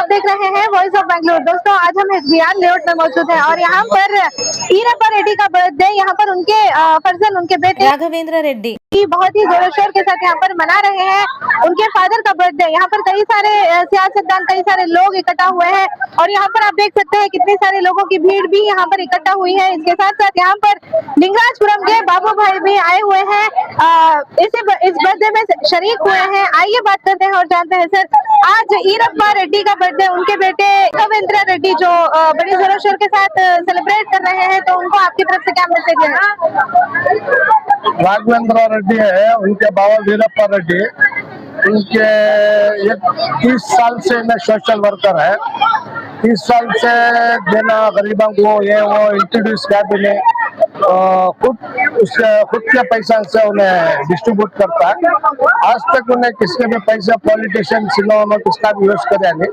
देख रहे हैं वॉइस ऑफ बैंगलोर। दोस्तों आज हम एसबीआर लेआउट में मौजूद हैं और यहाँ पर ईरप्पा रेड्डी का बर्थडे यहाँ पर उनके फर्जन उनके बेटे राघवेंद्र रेड्डी बहुत ही जोरों शोर के साथ यहाँ पर मना रहे हैं उनके फादर का बर्थडे। यहाँ पर कई सारे सियासतदान कई सारे लोग इकट्ठा हुए हैं और यहाँ पर आप देख सकते हैं कितने सारे लोगों की भीड़ भी यहाँ पर इकट्ठा हुई है। इसके साथ साथ यहाँ पर लिंगराजपुरम के बाबू भाई भी आए हुए हैं, इस बर्थडे में शरीक हुए हैं। आइए बात करते हैं और जानते हैं सर, आज ईरप्पा रेड्डी का बर्थडे उनके बेटे राघवेंद्र रेड्डी जो बड़ी जोरों शोर के साथ सेलिब्रेट कर रहे हैं, तो उनको आपकी तरफ से क्या मैसेज है? राघवेंद्र रेड्डी है, उनके बाबा वीरप्पा रेड्डी, उनके 30 साल से मैं सोशल वर्कर है। 30 साल से देना गरीबों को ये वो इंट्रोड्यूस किया मैंने, खुद के पैसा से उन्हें डिस्ट्रीब्यूट करता है। आज तक उन्हें किसके भी पैसा पॉलिटिशियन सिलों किसका भी यूज करे नहीं।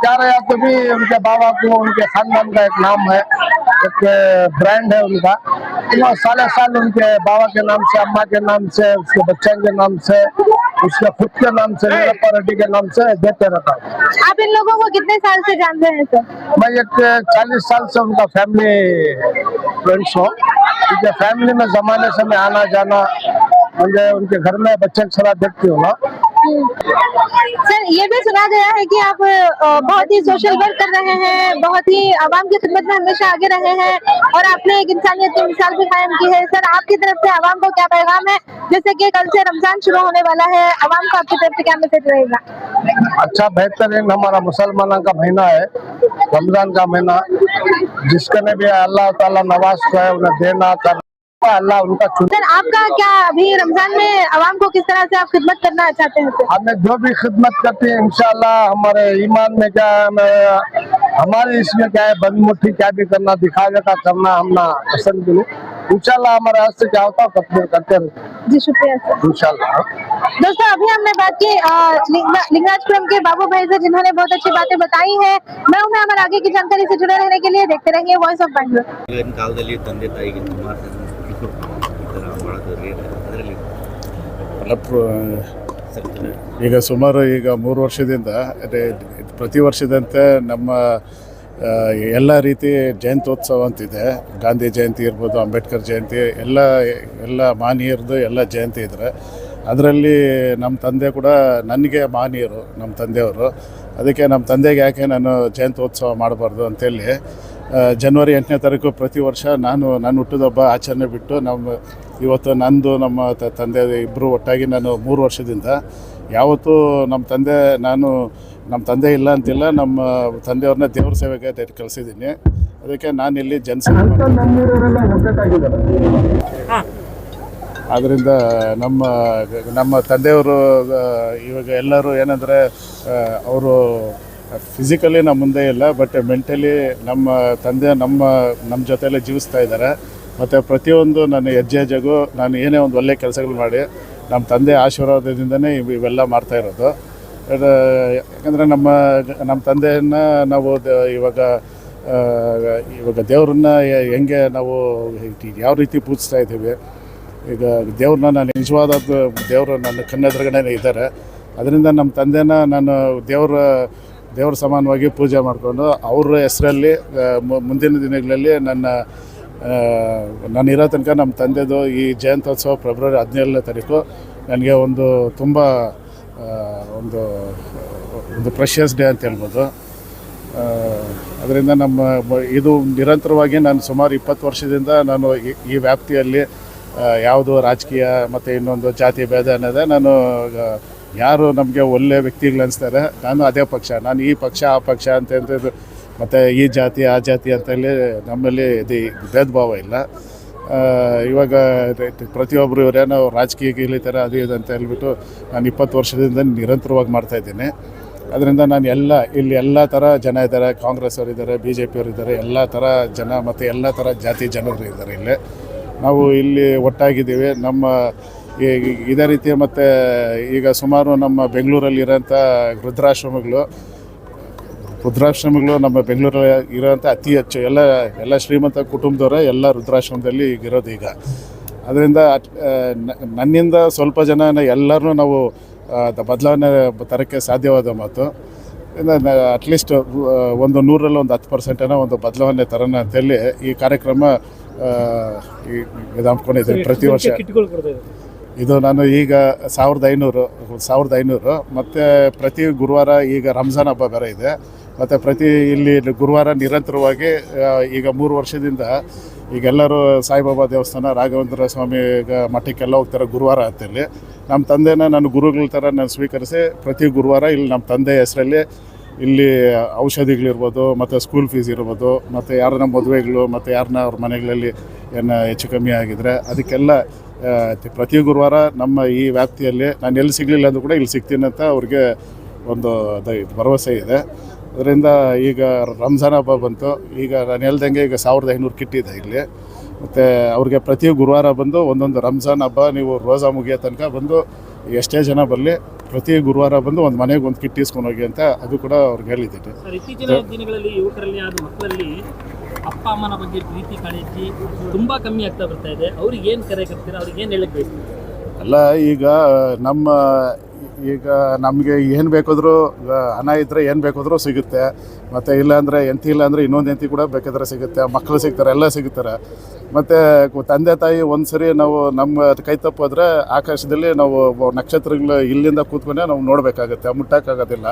क्या रहा तो भी उनके बाबा को उनके खानदान का एक नाम है, एक ब्रांड है उनका। साल साल उनके बाबा के नाम से, अम्मा के नाम से, उसके बच्चों के नाम से, उसके खुद के नाम से, वीरप्पा रेड्डी के नाम से देते रहता हूँ। आप इन लोगों को कितने साल से जानते हैं सर? मैं एक 40 साल से उनका फैमिली फ्रेंड्स हूँ। उनके फैमिली में जमाने से मैं आना जाना, मुझे उनके घर में बच्चे सरा देखती हूँ ना। सर ये भी सुना गया है कि आप बहुत ही सोशल वर्क कर रहे हैं, बहुत ही आवाम की खिदमत में हमेशा आगे रहे हैं और आपने एक इंसानियत की मिसाल भी कायम की है। सर आपकी तरफ से आवाम को क्या पैगाम है, जैसे कि कल से रमजान शुरू होने वाला है, आवाम को आपकी तरफ से क्या मैसेज रहेगा? अच्छा बेहतरीन हमारा मुसलमानों का महीना है, रमजान का महीना, जिसके ने भी अल्लाह ताला नवाज को है उन्हें देना कर अल्लाह उनका। सर आपका क्या अभी रमजान में आवाम को किस तरह से आप खिदमत करना चाहते हैं सर? हमें जो भी खिदमत करते हैं इंशाल्लाह, हमारे ईमान में क्या है, हमारे इसमें क्या है, बदमुठी क्या भी करना, दिखावे का करना हम ना पसंद नहीं। इंशाल्लाह हमारे हाथ से क्या होता है करते रहते। जी शुक्रिया सर। इंशाल्लाह। दोस्तों अभी हमने बात की लिंगराजपुरम के बाबू भाई से, जिन्होंने बहुत अच्छी बातें बताई हैं। मैं उन्हें हमारे आगे की जानकारी से जुड़े रहने के लिए देखते रहिए वॉइस ऑफ बैंगलोर। ಈಗ ಸುಮಾರು 3 ವರ್ಷದಿಂದ ಪ್ರತಿ ವರ್ಷದಂತೆ ನಮ್ಮ ಎಲ್ಲ ರೀತಿ ಜಯಂತ್ಯೋತ್ಸವ ಅಂತಿದೆ. ಗಾಂಧಿ ಜಯಂತಿ ಇರ್ಬೋದು, ಅಂಬೇಡ್ಕರ್ ಜಯಂತಿ, ಎಲ್ಲ ಮಾನೀಯರದು ಎಲ್ಲ ಜಯಂತಿ ಇದ್ರೆ ಅದರಲ್ಲಿ ನಮ್ಮ ತಂದೆ ಕೂಡ ನನಗೆ ಮಾನೀಯರು, ನಮ್ಮ ತಂದೆಯವರು. ಅದಕ್ಕೆ ನಮ್ಮ ತಂದೆಗೆ ಯಾಕೆ ನಾನು ಜಯಂತ್ಯೋತ್ಸವ ಮಾಡಬಾರ್ದು ಅಂತೇಳಿ ಜನವರಿ 8ನೇ ತಾರೀಕು ಪ್ರತಿ ವರ್ಷ ನನ್ನ ಹುಟ್ಟಿದಬ್ಬ ಆಚರಣೆ ಬಿಟ್ಟು ಇವತ್ತು ನಂದು ನಮ್ಮ ತಂದೆ ಇಬ್ಬರು ಒಟ್ಟಾಗಿ ನಾನು 3 ವರ್ಷದಿಂದ ಯಾವತ್ತೂ ನಮ್ಮ ತಂದೆ ಇಲ್ಲ ಅಂತಿಲ್ಲ, ನಮ್ಮ ತಂದೆಯವ್ರನ್ನ ದೇವ್ರ ಸೇವೆಗೆ ಕಳಿಸಿದ್ದೀನಿ. ಅದಕ್ಕೆ ನಾನಿಲ್ಲಿ ಜನಸೇವೆ ಆದ್ದರಿಂದ ನಮ್ಮ ತಂದೆಯವರು ಇವಾಗ ಎಲ್ಲರೂ ಏನಂದರೆ ಅವರು ಫಿಸಿಕಲಿ ನಮ್ಮ ಮುಂದೆ ಇಲ್ಲ, ಬಟ್ ಮೆಂಟಲಿ ನಮ್ಮ ತಂದೆ ನಮ್ಮ ಜೊತೆಯಲ್ಲೇ ಜೀವಿಸ್ತಾ ಇದ್ದಾರೆ. ಮತ್ತು ಪ್ರತಿಯೊಂದು ನನ್ನ ಹೆಜ್ಜೆಗೂ ನಾನು ಏನೇ ಒಂದು ಒಳ್ಳೆಯ ಕೆಲಸಗಳು ಮಾಡಿ ನಮ್ಮ ತಂದೆ ಆಶೀರ್ವಾದದಿಂದನೇ ಇವೆಲ್ಲ ಮಾಡ್ತಾ ಇರೋದು. ಯಾಕಂದರೆ ನಮ್ಮ ತಂದೆಯನ್ನು ನಾವು ಇವಾಗ ದೇವ್ರನ್ನ ಹೆಂಗೆ ನಾವು ಯಾವ ರೀತಿ ಪೂಜಿಸ್ತಾ ಇದ್ದೀವಿ, ಈಗ ದೇವ್ರನ್ನ ನಾನು ನಿಜವಾದ ದೇವರು ನನ್ನ ಕಣ್ಣೆದುರುಗಡೆ ಇದ್ದಾರೆ. ಅದರಿಂದ ನಮ್ಮ ತಂದೆನ ನಾನು ದೇವ್ರ ಸಮಾನವಾಗಿ ಪೂಜೆ ಮಾಡಿಕೊಂಡು ಅವ್ರ ಹೆಸರಲ್ಲಿ ಮುಂದಿನ ದಿನಗಳಲ್ಲಿ ನಾನು ಇರೋ ತನಕ ನಮ್ಮ ತಂದೆದು ಈ ಜಯಂತ್ಯೋತ್ಸವ ಫೆಬ್ರವರಿ 17ನೇ ತಾರೀಕು ನನಗೆ ತುಂಬ ಒಂದು ಪ್ರೆಷಿಯಸ್ ಡೇ ಅಂತ ಹೇಳ್ಬೋದು. ಅದರಿಂದ ಇದು ನಿರಂತರವಾಗಿ ನಾನು ಸುಮಾರು 20 ವರ್ಷದಿಂದ ನಾನು ಈ ವ್ಯಾಪ್ತಿಯಲ್ಲಿ ಯಾವುದು ರಾಜಕೀಯ ಮತ್ತು ಇನ್ನೊಂದು ಜಾತಿ ಭೇದ ಅನ್ನೋದೇ ನಾನು ಯಾರು ನಮಗೆ ಒಳ್ಳೆಯ ವ್ಯಕ್ತಿಗಳು ಅನಿಸ್ತಾರೆ ನಾನು ಅದೇ ಪಕ್ಷ, ನಾನು ಈ ಪಕ್ಷ ಆ ಪಕ್ಷ ಅಂತಂದು ಮತ್ತು ಈ ಜಾತಿ ಆ ಜಾತಿ ಅಂತೇಳಿ ನಮ್ಮಲ್ಲಿ ಭೇದ ಭಾವ ಇಲ್ಲ. ಇವಾಗ ಪ್ರತಿಯೊಬ್ಬರು ಇವರೇನೋ ರಾಜಕೀಯಕ್ಕೆ ಇಳಿತಾರೆ ಅದು ಇದು ಅಂತ ಹೇಳ್ಬಿಟ್ಟು ನಾನು 20 ವರ್ಷದಿಂದ ನಿರಂತರವಾಗಿ ಮಾಡ್ತಾಯಿದ್ದೀನಿ. ಅದರಿಂದ ನಾನು ಇಲ್ಲಿ ಎಲ್ಲ ಥರ ಜನ ಇದ್ದಾರೆ, ಕಾಂಗ್ರೆಸ್ ಅವರು ಇದ್ದಾರೆ, BJP ಅವರು ಇದ್ದಾರೆ, ಎಲ್ಲ ಥರ ಜನ ಮತ್ತು ಎಲ್ಲ ಥರ ಜಾತಿ ಜನರು ಇದ್ದಾರೆ. ಇಲ್ಲಿ ನಾವು ಇಲ್ಲಿ ಒಟ್ಟಾಗಿದ್ದೀವಿ. ಇದೇ ರೀತಿ ಮತ್ತು ಈಗ ಸುಮಾರು ನಮ್ಮ ಬೆಂಗಳೂರಲ್ಲಿರೋಂಥ ವೃದ್ಧಾಶ್ರಮಗಳು ನಮ್ಮ ಬೆಂಗಳೂರಲ್ಲಿ ಇರೋಂಥ ಅತಿ ಹೆಚ್ಚು ಎಲ್ಲ ಶ್ರೀಮಂತ ಕುಟುಂಬದವರೇ ಎಲ್ಲ ವೃದ್ಧಾಶ್ರಮದಲ್ಲಿ ಇರೋದು ಈಗ. ಅದರಿಂದ ನನ್ನಿಂದ ಸ್ವಲ್ಪ ಜನ ಎಲ್ಲರೂ ನಾವು ಬದಲಾವಣೆ ತರೋಕ್ಕೆ ಸಾಧ್ಯವಾದ ಮಾತು. ಅಟ್ಲೀಸ್ಟ್ ಒಂದು 100ರಲ್ಲಿ ಒಂದು 10% ಒಂದು ಬದಲಾವಣೆ ತರೋಣ ಅಂತೇಳಿ ಈ ಕಾರ್ಯಕ್ರಮ ಇದು ಹಮ್ಮಿಕೊಂಡಿದ್ದೀವಿ ಪ್ರತಿ ವರ್ಷ. ಇದು ನಾನು ಈಗ 1500 ಮತ್ತು ಪ್ರತಿ ಗುರುವಾರ ಈಗ ರಂಜಾನ್ ಹಬ್ಬ ಬೇರೆ ಇದೆ, ಮತ್ತು ಪ್ರತಿ ಇಲ್ಲಿ ಗುರುವಾರ ನಿರಂತರವಾಗಿ ಈಗ 3 ವರ್ಷದಿಂದ ಈಗೆಲ್ಲರೂ ಸಾಯಿಬಾಬಾ ದೇವಸ್ಥಾನ, ರಾಘವೇಂದ್ರ ಸ್ವಾಮಿ ಮಠಕ್ಕೆಲ್ಲ ಹೋಗ್ತಾರೆ ಗುರುವಾರ ಅಂತೇಳಿ. ನಮ್ಮ ತಂದೆನ ನಾನು ಗುರುಗಳ ಥರ ನಾನು ಸ್ವೀಕರಿಸಿ ಪ್ರತಿ ಗುರುವಾರ ಇಲ್ಲಿ ನಮ್ಮ ತಂದೆ ಹೆಸರಲ್ಲಿ ಇಲ್ಲಿ ಔಷಧಿಗಳಿರ್ಬೋದು, ಮತ್ತು ಸ್ಕೂಲ್ ಫೀಸ್ ಇರ್ಬೋದು, ಮತ್ತು ಯಾರನ್ನ ಮದುವೆಗಳು, ಮತ್ತು ಯಾರನ್ನ ಅವ್ರ ಮನೆಗಳಲ್ಲಿ ಏನು ಹೆಚ್ಚು ಕಮ್ಮಿ ಆಗಿದ್ರೆ ಅದಕ್ಕೆಲ್ಲ ಪ್ರತಿ ಗುರುವಾರ ನಮ್ಮ ಈ ವ್ಯಾಪ್ತಿಯಲ್ಲಿ ನಾನು ಎಲ್ಲಿ ಸಿಗಲಿಲ್ಲ ಅಂದರೂ ಕೂಡ ಇಲ್ಲಿ ಸಿಗ್ತೀನಿ ಅಂತ ಅವ್ರಿಗೆ ಒಂದು ಭರವಸೆ ಇದೆ. ಅದರಿಂದ ಈಗ ರಂಜಾನ್ ಹಬ್ಬ ಬಂತು, ಈಗ ನಾನು ಹೇಳ್ದಂಗೆ ಈಗ 1500 ಕಿಟ್ ಇದೆ ಇಲ್ಲಿ, ಮತ್ತು ಅವ್ರಿಗೆ ಪ್ರತಿ ಗುರುವಾರ ಬಂದು ಒಂದೊಂದು ರಂಜಾನ್ ಹಬ್ಬ ನೀವು ರೋಜಾ ಮುಗಿಯೋ ತನಕ ಬಂದು ಎಷ್ಟೇ ಜನ ಬರಲಿ ಪ್ರತಿ ಗುರುವಾರ ಬಂದು ಒಂದು ಮನೆಗೆ ಒಂದು ಕಿಟ್ ಇಸ್ಕೊಂಡು ಹೋಗಿ ಅಂತ ಅದು ಕೂಡ ಅವ್ರಿಗೆ ಹೇಳಿದ್ದೀನಿ. ಇತ್ತೀಚಿನ ದಿನಗಳಲ್ಲಿ ಯುವಕರಲ್ಲಿ ಆದ ಮಕ್ಕಳಲ್ಲಿ ಅಪ್ಪ ಅಮ್ಮನ ಬಗ್ಗೆ ಪ್ರೀತಿ ಕಾಳಜಿ ತುಂಬ ಕಮ್ಮಿ ಆಗ್ತಾ ಬರ್ತಾ ಇದೆ. ಅವ್ರಿಗೆ ಏನು ಕರೆ ಕೊಡ್ತೀರಾ, ಅವ್ರಿಗೆ ಏನು ಹೇಳಕ್ಕೆ ಬಯಸ್ತೀರಾ? ಅಲ್ಲ, ಈಗ ನಮಗೆ ಏನು ಬೇಕಾದರೂ ಹಣ ಇದ್ದರೆ ಏನು ಬೇಕಾದರೂ ಸಿಗುತ್ತೆ, ಮತ್ತು ಇಲ್ಲಾಂದರೆ ಇಲ್ಲ ಅಂದರೆ ಇನ್ನೊಂದು ಎಂತಿ ಕೂಡ ಬೇಕಾದ್ರೆ ಸಿಗುತ್ತೆ, ಮಕ್ಕಳು ಸಿಗ್ತಾರೆ, ಎಲ್ಲ ಸಿಗುತ್ತಾರೆ. ಮತ್ತು ತಂದೆ ತಾಯಿ ಒಂದು ಸರಿ ನಾವು ನಮ್ಮ ಕೈ ತಪ್ಪಿದ್ರೆ ಆಕಾಶದಲ್ಲಿ ನಾವು ನಕ್ಷತ್ರಗಳು ಇಲ್ಲಿಂದ ಕೂತ್ಕೊಂಡೆ ನಾವು ನೋಡಬೇಕಾಗತ್ತೆ, ಮುಟ್ಟೋಕ್ಕಾಗೋದಿಲ್ಲ.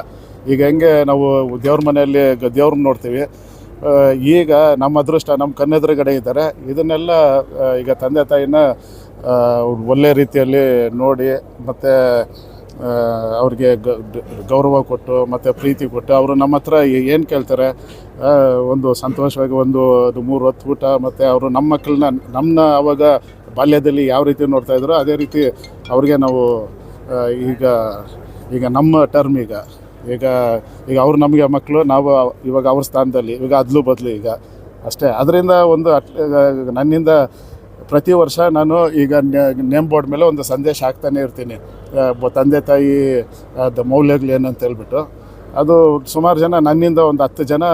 ಈಗ ಹೆಂಗೆ ನಾವು ದೇವ್ರ ಮನೆಯಲ್ಲಿ ದೇವ್ರನ್ನ ನೋಡ್ತೀವಿ, ಈಗ ನಮ್ಮ ಅದೃಷ್ಟ ನಮ್ಮ ಕಣ್ಣೆದುರುಗಡೆ ಇದ್ದಾರೆ. ಇದನ್ನೆಲ್ಲ ಈಗ ತಂದೆ ತಾಯಿನ ಒಳ್ಳೆ ರೀತಿಯಲ್ಲಿ ನೋಡಿ, ಮತ್ತು ಅವ್ರಿಗೆ ಗೌರವ ಕೊಟ್ಟು ಮತ್ತು ಪ್ರೀತಿ ಕೊಟ್ಟು ಅವರು ನಮ್ಮ ಹತ್ರ ಏನು ಕೇಳ್ತಾರೆ, ಒಂದು ಸಂತೋಷವಾಗಿ ಒಂದು 3 ಹೊತ್ತು ಊಟ, ಮತ್ತು ಅವರು ನಮ್ಮ ಮಕ್ಕಳನ್ನ ಅವಾಗ ಬಾಲ್ಯದಲ್ಲಿ ಯಾವ ರೀತಿ ನೋಡ್ತಾಯಿದ್ರು ಅದೇ ರೀತಿ ಅವ್ರಿಗೆ ನಾವು ಈಗ ನಮ್ಮ ಟರ್ಮ್ ಈಗ ಅವ್ರು ನಮಗೆ ಮಕ್ಕಳು, ನಾವು ಇವಾಗ ಅವ್ರ ಸ್ಥಾನದಲ್ಲಿ ಈಗ ಬದಲು ಈಗ ಅಷ್ಟೇ. ಅದರಿಂದ ನನ್ನಿಂದ ಪ್ರತಿ ವರ್ಷ ನಾನು ಈಗ ನೇಮ್ ಬೋರ್ಡ್ ಮೇಲೆ ಒಂದು ಸಂದೇಶ ಹಾಕ್ತಾನೆ ಇರ್ತೀನಿ, ತಂದೆ ತಾಯಿ ಮೌಲ್ಯಗಳೇನು ಅಂತ ಹೇಳ್ಬಿಟ್ಟು. ಅದು ಸುಮಾರು ಜನ ನನ್ನಿಂದ ಒಂದು 10 ಜನ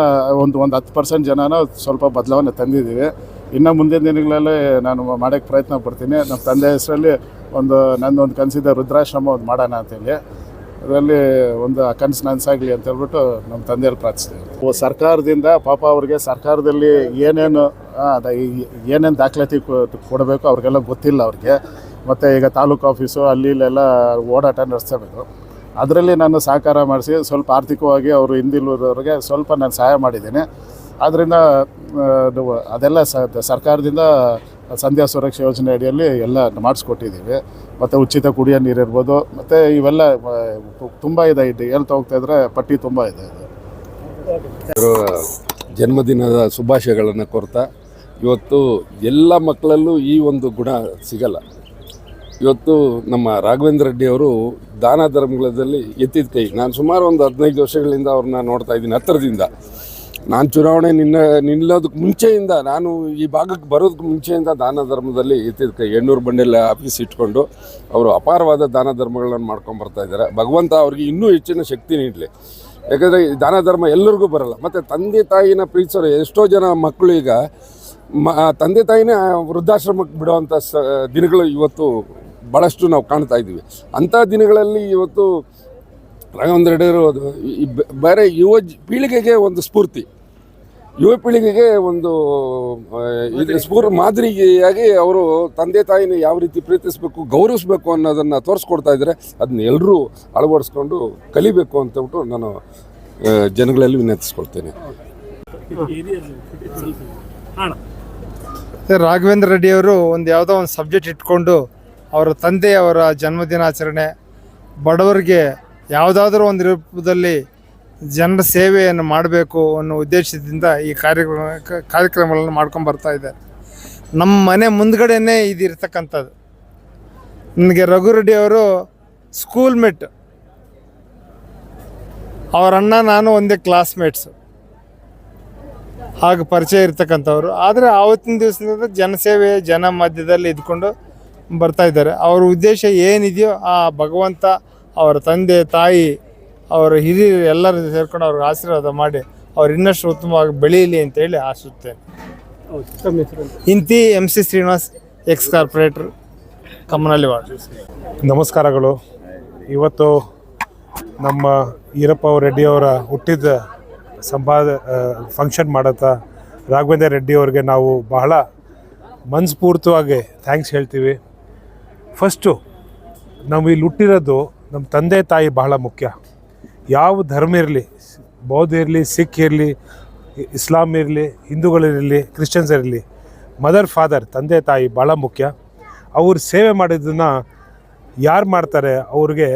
ಒಂದು 10% ಜನನ ಸ್ವಲ್ಪ ಬದಲಾವಣೆ ತಂದಿದ್ದೀವಿ. ಇನ್ನು ಮುಂದಿನ ದಿನಗಳಲ್ಲಿ ನಾನು ಮಾಡೋಕ್ಕೆ ಪ್ರಯತ್ನ ಪಡ್ತೀನಿ. ನಮ್ಮ ತಂದೆ ಹೆಸರಲ್ಲಿ ನನ್ನೊಂದು ಕನಸಿದೆ, ರುದ್ರಾಶ್ರಮ ಒಂದು ಮಾಡೋಣ ಅಂತೇಳಿ. ಅದರಲ್ಲಿ ಒಂದು ಕನಸು ನನಸಾಗಲಿ ಅಂತ ಹೇಳ್ಬಿಟ್ಟು ನಮ್ಮ ತಂದೆಯಲ್ಲಿ ಪ್ರಾರ್ಥಿಸ್ತೀವಿ. ಸರ್ಕಾರದಿಂದ ಪಾಪ ಅವ್ರಿಗೆ ಸರ್ಕಾರದಲ್ಲಿ ಏನೇನು ದಾಖಲಾತಿ ಕೊಡಬೇಕು ಅವ್ರಿಗೆಲ್ಲ ಗೊತ್ತಿಲ್ಲ ಅವ್ರಿಗೆ. ಮತ್ತು ಈಗ ತಾಲೂಕು ಆಫೀಸು ಅಲ್ಲಿ ಇಲ್ಲೆಲ್ಲ ಓಡಾಟ ನಡೆಸಬೇಕು. ಅದರಲ್ಲಿ ನಾನು ಸಹಕಾರ ಮಾಡಿಸಿ ಸ್ವಲ್ಪ ಆರ್ಥಿಕವಾಗಿ ಅವರು ಹಿಂದಿರುವುದವ್ರಿಗೆ ಸ್ವಲ್ಪ ನಾನು ಸಹಾಯ ಮಾಡಿದ್ದೀನಿ. ಆದ್ದರಿಂದ ಅದೆಲ್ಲ ಸರ್ಕಾರದಿಂದ ಸಂಧ್ಯಾ ಸುರಕ್ಷಾ ಯೋಜನೆ ಅಡಿಯಲ್ಲಿ ಎಲ್ಲ ಮಾಡಿಸ್ಕೊಟ್ಟಿದ್ದೀವಿ. ಮತ್ತು ಉಚಿತ ಕುಡಿಯೋ ನೀರಿರ್ಬೋದು, ಮತ್ತು ಇವೆಲ್ಲ ತುಂಬ ಇದೆ. ಹೇಳ್ತಾ ಹೋಗ್ತಾಯಿದ್ರೆ ಪಟ್ಟಿ ತುಂಬ ಇದೆ. ಜನ್ಮದಿನದ ಶುಭಾಶಯಗಳನ್ನು ಕೋರ್ತಾ, ಇವತ್ತು ಎಲ್ಲ ಮಕ್ಕಳಲ್ಲೂ ಈ ಒಂದು ಗುಣ ಸಿಗಲ್ಲ. ಇವತ್ತು ನಮ್ಮ ರಾಘವೇಂದ್ರ ರೆಡ್ಡಿಯವರು ದಾನ ಧರ್ಮಗಳಲ್ಲಿ ಎತ್ತಿದ ಕೈ. ನಾನು ಸುಮಾರು ಒಂದು 15 ವರ್ಷಗಳಿಂದ ಅವ್ರನ್ನ ನೋಡ್ತಾ ಇದ್ದೀನಿ ಹತ್ತಿರದಿಂದ. ನಾನು ಚುನಾವಣೆ ನಿಲ್ಲೋದಕ್ಕೆ ಮುಂಚೆಯಿಂದ, ನಾನು ಈ ಭಾಗಕ್ಕೆ ಬರೋದಕ್ಕೆ ಮುಂಚೆಯಿಂದ ದಾನ ಧರ್ಮದಲ್ಲಿ ಎತ್ತಿದ ಕೈ. 800 ಬಂಡೆಲ್ಲ ಆಫೀಸ್ ಇಟ್ಕೊಂಡು ಅವರು ಅಪಾರವಾದ ದಾನ ಧರ್ಮಗಳನ್ನು ಮಾಡ್ಕೊಂಡು ಬರ್ತಾ ಇದ್ದಾರೆ. ಭಗವಂತ ಅವ್ರಿಗೆ ಇನ್ನೂ ಹೆಚ್ಚಿನ ಶಕ್ತಿ ನೀಡಲಿ. ಯಾಕಂದರೆ ದಾನ ಧರ್ಮ ಎಲ್ಲರಿಗೂ ಬರಲ್ಲ. ಮತ್ತು ತಂದೆ ತಾಯಿನ ಪ್ರೀತಿಸೋರು ಎಷ್ಟೋ ಜನ ಮಕ್ಕಳು ಈಗ ತಂದೆ ತಾಯಿನೇ ವೃದ್ಧಾಶ್ರಮಕ್ಕೆ ಬಿಡುವಂಥ ದಿನಗಳು ಇವತ್ತು ಭಾಳಷ್ಟು ನಾವು ಕಾಣ್ತಾ ಇದ್ದೀವಿ. ಅಂಥ ದಿನಗಳಲ್ಲಿ ಇವತ್ತು ರಾಘವೇಂದ್ರ ರೆಡ್ಡಿಯವರು ಬೇರೆ ಪೀಳಿಗೆಗೆ ಒಂದು ಸ್ಫೂರ್ತಿ, ಯುವ ಪೀಳಿಗೆಗೆ ಒಂದು ಮಾದರಿಯಾಗಿ ಅವರು ತಂದೆ ತಾಯಿನ ಯಾವ ರೀತಿ ಪ್ರೀತಿಸಬೇಕು, ಗೌರವಿಸಬೇಕು ಅನ್ನೋದನ್ನು ತೋರಿಸ್ಕೊಡ್ತಾ ಇದ್ದಾರೆ. ಅದನ್ನ ಎಲ್ಲರೂ ಅಳವಡಿಸ್ಕೊಂಡು ಕಲಿಬೇಕು ಅಂತಬಿಟ್ಟು ನಾನು ಜನಗಳಲ್ಲಿ ವಿನಂತಿಸ್ಕೊಳ್ತೇನೆ. ರಾಘವೇಂದ್ರ ರೆಡ್ಡಿಯವರು ಯಾವುದೋ ಒಂದು ಸಬ್ಜೆಕ್ಟ್ ಇಟ್ಕೊಂಡು ಅವರ ತಂದೆಯವರ ಜನ್ಮದಿನಾಚರಣೆ, ಬಡವರಿಗೆ ಯಾವುದಾದ್ರೂ ಒಂದು ರೂಪದಲ್ಲಿ ಜನರ ಸೇವೆಯನ್ನು ಮಾಡಬೇಕು ಅನ್ನೋ ಉದ್ದೇಶದಿಂದ ಈ ಕಾರ್ಯಕ್ರಮಗಳನ್ನು ಮಾಡ್ಕೊಂಡು ಬರ್ತಾ ಇದ್ದಾರೆ. ನಮ್ಮ ಮನೆ ಮುಂದ್ಗಡೆನೇ ಇದು ಇರ್ತಕ್ಕಂಥದ್ದು. ನನಗೆ ರಘು ರೆಡ್ಡಿ ಅವರು ಸ್ಕೂಲ್ ಮೇಟ್, ಅವರ ಅಣ್ಣ ನಾನು ಒಂದೇ ಕ್ಲಾಸ್ಮೇಟ್ಸು, ಹಾಗೆ ಪರಿಚಯ ಇರ್ತಕ್ಕಂಥವ್ರು. ಆದರೆ ಆವತ್ತಿನ ದಿವಸದಿಂದ ಜನಸೇವೆ, ಜನ ಮಧ್ಯದಲ್ಲಿ ಇದ್ಕೊಂಡು ಬರ್ತಾ ಇದ್ದಾರೆ. ಅವರ ಉದ್ದೇಶ ಏನಿದೆಯೋ ಆ ಭಗವಂತ ಅವರ ತಂದೆ ತಾಯಿ ಅವರ ಹಿರಿಯರು ಎಲ್ಲರೂ ಸೇರ್ಕೊಂಡು ಅವ್ರಿಗೆ ಆಶೀರ್ವಾದ ಮಾಡಿ ಅವ್ರು ಇನ್ನಷ್ಟು ಉತ್ತಮವಾಗಿ ಬೆಳೀಲಿ ಅಂತೇಳಿ ಆಶಿಸುತ್ತೇನೆ. ಇಂತಿ MC Srinivas, X corporate, Kammanahalli ward. ನಮಸ್ಕಾರಗಳು. ಇವತ್ತು ನಮ್ಮ ಈರಪ್ಪ ರೆಡ್ಡಿಯವರ ಹುಟ್ಟಿದ ಫಂಕ್ಷನ್ ಮಾಡತ್ತಾ ರಾಘವೇಂದ್ರ ರೆಡ್ಡಿ ಅವ್ರಿಗೆ ನಾವು ಬಹಳ ಮನಸ್ಫೂರ್ತಿಯಾಗಿ ಥ್ಯಾಂಕ್ಸ್ ಹೇಳ್ತೀವಿ. ಫಸ್ಟು ನಾವು ಇಲ್ಲಿ ಹುಟ್ಟಿರೋದು ನಮ್ಮ ತಂದೆ ತಾಯಿ ಬಹಳ ಮುಖ್ಯ. ಯಾವ ಧರ್ಮ ಇರಲಿ, ಬೌದ್ಧ ಇರಲಿ, ಸಿಖ್ ಇರಲಿ, ಇಸ್ಲಾಂ ಇರಲಿ, ಹಿಂದೂಗಳಿರಲಿ, ಕ್ರಿಶ್ಚಿಯನ್ಸ್ ಇರಲಿ, ಮದರ್ ಫಾದರ್ ತಂದೆ ತಾಯಿ ಭಾಳ ಮುಖ್ಯ. ಅವ್ರು ಸೇವೆ ಮಾಡಿದ್ದನ್ನು ಯಾರು ಮಾಡ್ತಾರೆ ಅವ್ರಿಗೆ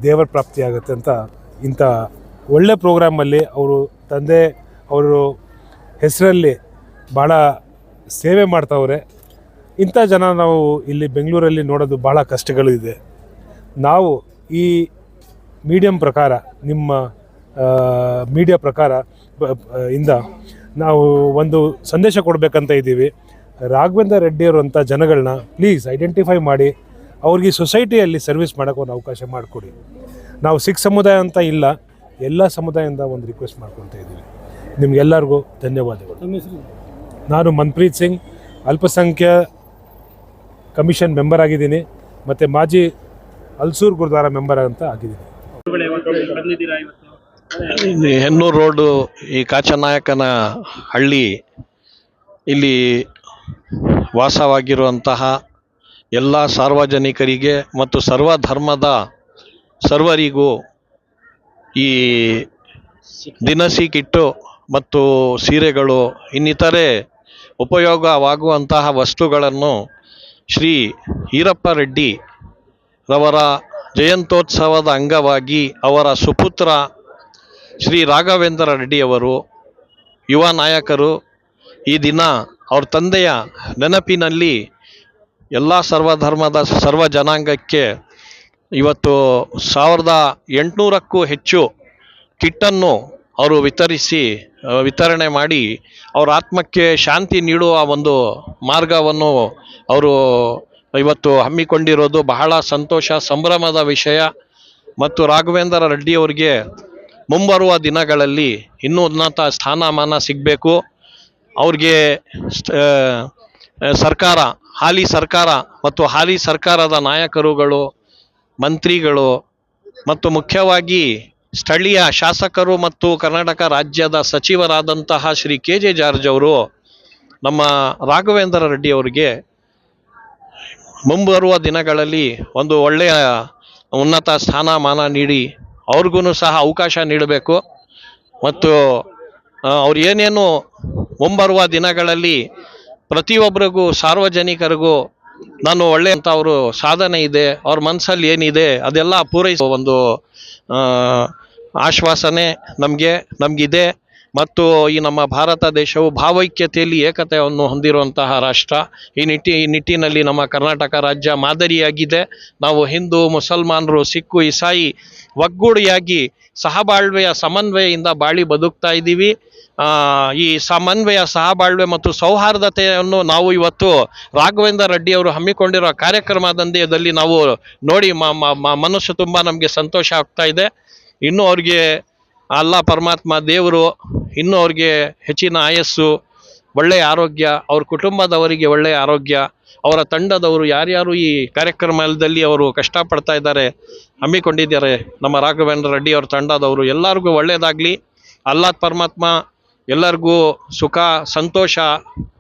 ದೇವರ ಪ್ರಾಪ್ತಿ ಆಗುತ್ತೆ ಅಂತ ಇಂಥ ಒಳ್ಳೆ ಪ್ರೋಗ್ರಾಮಲ್ಲಿ ಅವರು ತಂದೆ ಅವರು ಹೆಸರಲ್ಲಿ ಭಾಳ ಸೇವೆ ಮಾಡ್ತಾವ್ರೆ. ಇಂಥ ಜನ ನಾವು ಇಲ್ಲಿ ಬೆಂಗಳೂರಲ್ಲಿ ನೋಡೋದು ಭಾಳ ಕಷ್ಟಗಳಿದೆ. ನಾವು ಈ ಮೀಡಿಯಮ್ ಪ್ರಕಾರ, ನಿಮ್ಮ ಮೀಡಿಯಾ ಪ್ರಕಾರ ಇಂದ ನಾವು ಒಂದು ಸಂದೇಶ ಕೊಡಬೇಕಂತ ಇದ್ದೀವಿ. ರಾಘವೇಂದ್ರ ರೆಡ್ಡಿಯವರು ಅಂಥ ಜನಗಳನ್ನ ಪ್ಲೀಸ್ ಐಡೆಂಟಿಫೈ ಮಾಡಿ ಅವ್ರಿಗೆ ಸೊಸೈಟಿಯಲ್ಲಿ ಸರ್ವಿಸ್ ಮಾಡೋಕ್ಕೆ ಒಂದು ಅವಕಾಶ ಮಾಡಿಕೊಡಿ. ನಾವು ಸಿಖ್ ಸಮುದಾಯ ಅಂತ ಇಲ್ಲ, ಎಲ್ಲ ಸಮುದಾಯದಿಂದ ಒಂದು ರಿಕ್ವೆಸ್ಟ್ ಮಾಡ್ಕೊತಾ ಇದ್ದೀವಿ. ನಿಮಗೆಲ್ಲರಿಗೂ ಧನ್ಯವಾದಗಳು. ನಾನು ಮನ್ಪ್ರೀತ್ ಸಿಂಗ್, ಅಲ್ಪಸಂಖ್ಯ ಕಮಿಷನ್ ಮೆಂಬರ್ ಆಗಿದ್ದೀನಿ ಮತ್ತು ಮಾಜಿ ಅಲ್ಸೂರ್ ಗುರುದ್ವಾರ ಮೆಂಬರ್ ಅಂತ ಆಗಿದ್ದೀನಿ. ಹೆನ್ನೂರು ರೋಡು, ಈ ಕಾಚನಾಯಕನ ಹಳ್ಳಿ, ಇಲ್ಲಿ ವಾಸವಾಗಿರುವಂತಹ ಎಲ್ಲ ಸಾರ್ವಜನಿಕರಿಗೆ ಮತ್ತು ಸರ್ವಧರ್ಮದ ಸರ್ವರಿಗೂ ಈ ದಿನಸಿ ಕಿಟ್ಟು ಮತ್ತು ಸೀರೆಗಳು ಇನ್ನಿತರೆ ಉಪಯೋಗವಾಗುವಂತಹ ವಸ್ತುಗಳನ್ನು ಶ್ರೀ ಈರಪ್ಪ ರೆಡ್ಡಿ ರವರ ಜಯಂತ್ಯೋತ್ಸವದ ಅಂಗವಾಗಿ ಅವರ ಸುಪುತ್ರ ಶ್ರೀ ರಾಘವೇಂದ್ರ ರೆಡ್ಡಿಯವರು, ಯುವ ನಾಯಕರು, ಈ ದಿನ ಅವ್ರ ತಂದೆಯ ನೆನಪಿನಲ್ಲಿ ಎಲ್ಲ ಸರ್ವಧರ್ಮದ ಸರ್ವ ಜನಾಂಗಕ್ಕೆ ಇವತ್ತು 1800ಕ್ಕೂ ಹೆಚ್ಚು ಕಿಟ್ಟನ್ನು ಅವರು ವಿತರಣೆ ಮಾಡಿ ಅವರ ಆತ್ಮಕ್ಕೆ ಶಾಂತಿ ನೀಡುವ ಒಂದು ಮಾರ್ಗವನ್ನು ಅವರು ಇವತ್ತು ಹಮ್ಮಿಕೊಂಡಿರೋದು ಬಹಳ ಸಂತೋಷ, ಸಂಭ್ರಮದ ವಿಷಯ. ಮತ್ತು ರಾಘವೇಂದ್ರ ರೆಡ್ಡಿಯವರಿಗೆ ಮುಂಬರುವ ದಿನಗಳಲ್ಲಿ ಇನ್ನೂ ಉನ್ನತ ಸ್ಥಾನಮಾನ ಸಿಗಬೇಕು. ಅವ್ರಿಗೆ ಹಾಲಿ ಸರ್ಕಾರ ಮತ್ತು ಹಾಲಿ ಸರ್ಕಾರದ ನಾಯಕರುಗಳು, ಮಂತ್ರಿಗಳು ಮತ್ತು ಮುಖ್ಯವಾಗಿ ಸ್ಥಳೀಯ ಶಾಸಕರು ಮತ್ತು ಕರ್ನಾಟಕ ರಾಜ್ಯದ ಸಚಿವರಾದಂತಹ ಶ್ರೀ KJ ಜಾರ್ಜ್ ಅವರು ನಮ್ಮ ರಾಘವೇಂದ್ರ ರೆಡ್ಡಿ ಅವರಿಗೆ ಮುಂಬರುವ ದಿನಗಳಲ್ಲಿ ಒಂದು ಒಳ್ಳೆಯ ಉನ್ನತ ಸ್ಥಾನಮಾನ ನೀಡಿ ಅವ್ರಿಗೂ ಸಹ ಅವಕಾಶ ನೀಡಬೇಕು. ಮತ್ತು ಅವ್ರು ಏನೇನು ಮುಂಬರುವ ದಿನಗಳಲ್ಲಿ ಪ್ರತಿಯೊಬ್ಬರಿಗೂ ಸಾರ್ವಜನಿಕರಿಗೂ ನಾನು ಒಳ್ಳೆಯಂಥ ಅವರು ಸಾಧನೆ ಇದೆ, ಅವ್ರ ಮನಸ್ಸಲ್ಲಿ ಏನಿದೆ ಅದೆಲ್ಲ ಪೂರೈಸುವ ಒಂದು ಆಶ್ವಾಸನೆ ನಮಗಿದೆ. ಮತ್ತು ಈ ನಮ್ಮ ಭಾರತ ದೇಶವು ಭಾವೈಕ್ಯತೆಯಲ್ಲಿ ಏಕತೆಯನ್ನು ಹೊಂದಿರುವಂತಹ ರಾಷ್ಟ್ರ. ಈ ನಿಟ್ಟಿನಲ್ಲಿ ನಮ್ಮ ಕರ್ನಾಟಕ ರಾಜ್ಯ ಮಾದರಿಯಾಗಿದೆ. ನಾವು ಹಿಂದೂ, ಮುಸಲ್ಮಾನರು, ಸಿಕ್ಕು, ಇಸಾಯಿ ಒಗ್ಗೂಡಿಯಾಗಿ ಸಹಬಾಳ್ವೆಯ ಸಮನ್ವಯದಿಂದ ಬಾಳಿ ಬದುಕ್ತಾ ಇದ್ದೀವಿ. ಈ ಸಮನ್ವಯ, ಸಹಬಾಳ್ವೆ ಮತ್ತು ಸೌಹಾರ್ದತೆಯನ್ನು ನಾವು ಇವತ್ತು ರಾಘವೇಂದ್ರ ರೆಡ್ಡಿ ಅವರು ಹಮ್ಮಿಕೊಂಡಿರೋ ಕಾರ್ಯಕ್ರಮದಲ್ಲಿ ನಾವು ನೋಡಿ ಮನಸ್ಸು ತುಂಬ ನಮಗೆ ಸಂತೋಷ ಆಗ್ತಾ ಇದೆ. ಇನ್ನೂ ಅವ್ರಿಗೆ ಅಲ್ಲಾ ಪರಮಾತ್ಮ ದೇವರು ಇನ್ನೂ ಅವ್ರಿಗೆ ಹೆಚ್ಚಿನ ಆಯಸ್ಸು, ಒಳ್ಳೆಯ ಆರೋಗ್ಯ, ಅವ್ರ ಕುಟುಂಬದವರಿಗೆ ಒಳ್ಳೆಯ ಆರೋಗ್ಯ, ಅವರ ತಂಡದವರು ಯಾರ್ಯಾರು ಈ ಕಾರ್ಯಕ್ರಮದಲ್ಲಿ ಅವರು ಕಷ್ಟಪಡ್ತಾ ಇದ್ದಾರೆ, ಹಮ್ಮಿಕೊಂಡಿದ್ದಾರೆ, ನಮ್ಮ ರಾಘವೇಂದ್ರ ರೆಡ್ಡಿ ಅವ್ರ ತಂಡದವರು ಎಲ್ಲರಿಗೂ ಒಳ್ಳೆಯದಾಗಲಿ. ಅಲ್ಲಾ ಪರಮಾತ್ಮ ಎಲ್ಲರಿಗೂ ಸುಖ, ಸಂತೋಷ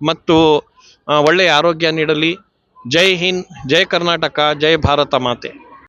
ಮತ್ತು ಒಳ್ಳೆಯ ಆರೋಗ್ಯ ನೀಡಲಿ. ಜೈ ಹಿಂದ್, ಜೈ ಕರ್ನಾಟಕ, ಜೈ ಭಾರತ ಮಾತೆ.